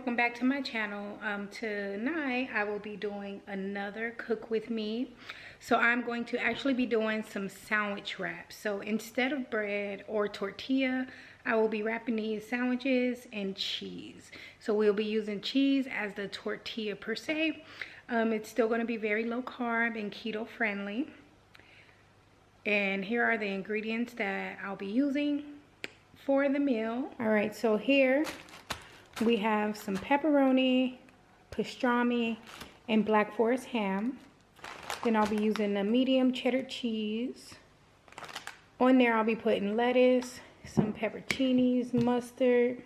welcome back to my channel. Tonight I will be doing another cook with me. So I'm going to actually be doing some sandwich wraps. So instead of bread or tortilla, I will be wrapping these sandwiches in cheese. So we'll be using cheese as the tortilla per se. It's still going to be very low carb and keto friendly. And here are the ingredients that I'll be using for the meal. All right, so here we have some pepperoni, pastrami, and Black Forest ham. Then I'll be using the medium cheddar cheese. On there I'll be putting lettuce, some pepperoncinis, mustard.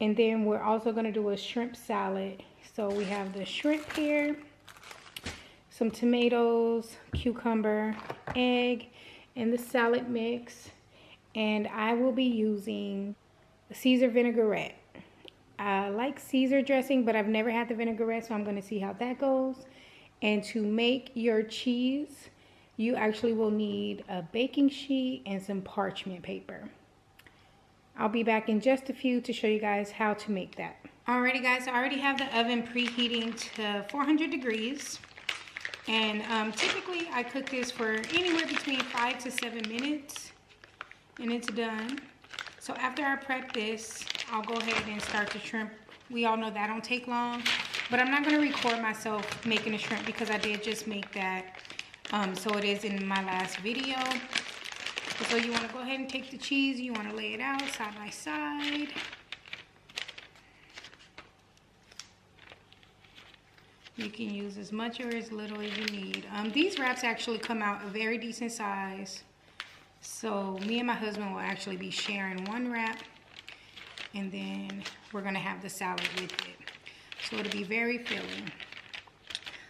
And then we're also gonna do a shrimp salad. So we have the shrimp here, some tomatoes, cucumber, egg, and the salad mix. And I will be using the Caesar vinaigrette. I like Caesar dressing, but I've never had the vinaigrette, so I'm going to see how that goes. And to make your cheese, you actually will need a baking sheet and some parchment paper. I'll be back in just a few to show you guys how to make that. Alrighty guys, so I already have the oven preheating to 400 degrees. And typically I cook this for anywhere between 5 to 7 minutes and it's done. So after I prep this, I'll go ahead and start the shrimp. We all know that don't take long, but I'm not gonna record myself making the shrimp because I did just make that. So it is in my last video. So you wanna go ahead and take the cheese, you wanna lay it out side by side. You can use as much or as little as you need. These wraps actually come out a very decent size. So me and my husband will actually be sharing one wrap, and then we're gonna have the salad with it. So it'll be very filling.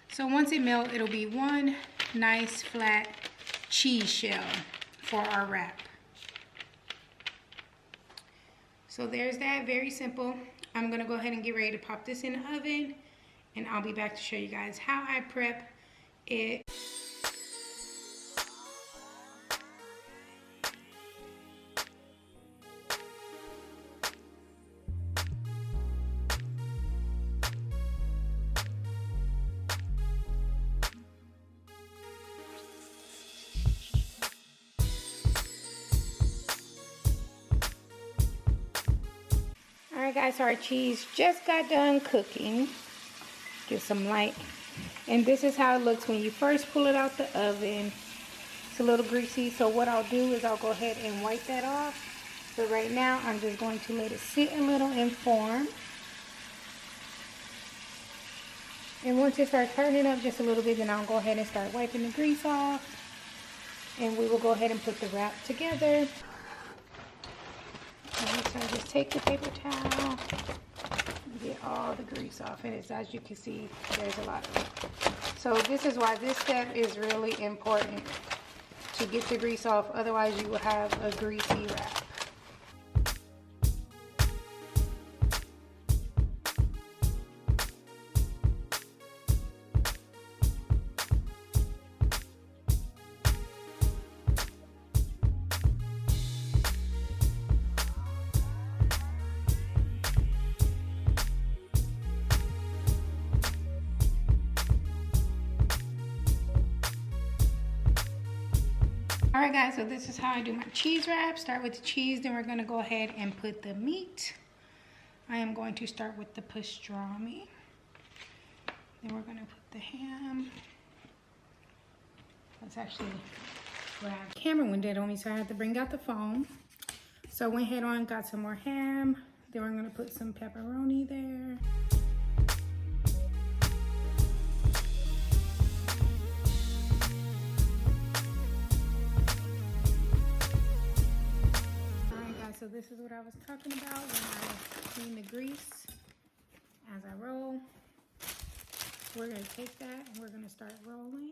So once it melts, it'll be one nice flat cheese shell for our wrap. So there's that, very simple. I'm gonna go ahead and get ready to pop this in the oven, and I'll be back to show you guys how I prep it. Alright guys, so our cheese just got done cooking. Get some light. And this is how it looks when you first pull it out the oven. It's a little greasy, so what I'll do is I'll go ahead and wipe that off. But right now, I'm just going to let it sit a little and form. And once it starts turning up just a little bit, then I'll go ahead and start wiping the grease off. And we will go ahead and put the wrap together. So I just take the paper towel and get all the grease off. And it's, as you can see, there's a lot of it. So this is why this step is really important, to get the grease off. Otherwise you will have a greasy wrap. Alright guys, so this is how I do my cheese wrap. Start with the cheese, then we're going to go ahead and put the meat. I am going to start with the pastrami. Then we're going to put the ham. Let's actually grab the camera went dead on me, so I had to bring out the phone. So I went ahead on, got some more ham. Then we're going to put some pepperoni there. So this is what I was talking about when I clean the grease as I roll. We're going to take that and we're going to start rolling.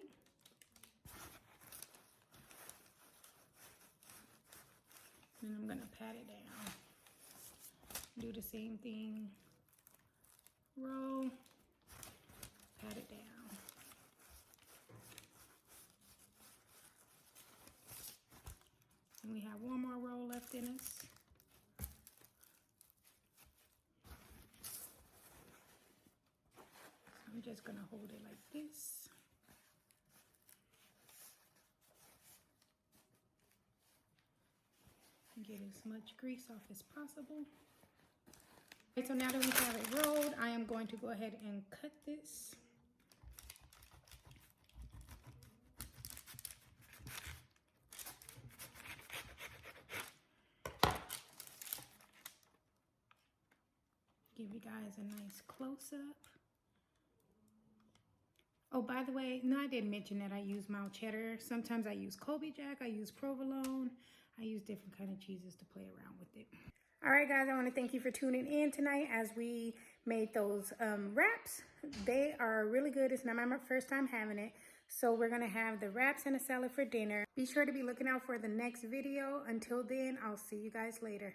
Then I'm going to pat it down. Do the same thing. Roll, pat it down. And we have one more roll left in us. I'm just gonna hold it like this. And get as much grease off as possible. Okay, so now that we have it rolled, I am going to go ahead and cut this. Give you guys a nice close-up. Oh, by the way, no, I didn't mention that I use mild cheddar. Sometimes I use Colby Jack, I use provolone. I use different kind of cheeses to play around with it. All right, guys, I want to thank you for tuning in tonight as we made those wraps. They are really good. It's not my first time having it. So we're going to have the wraps and a salad for dinner. Be sure to be looking out for the next video. Until then, I'll see you guys later.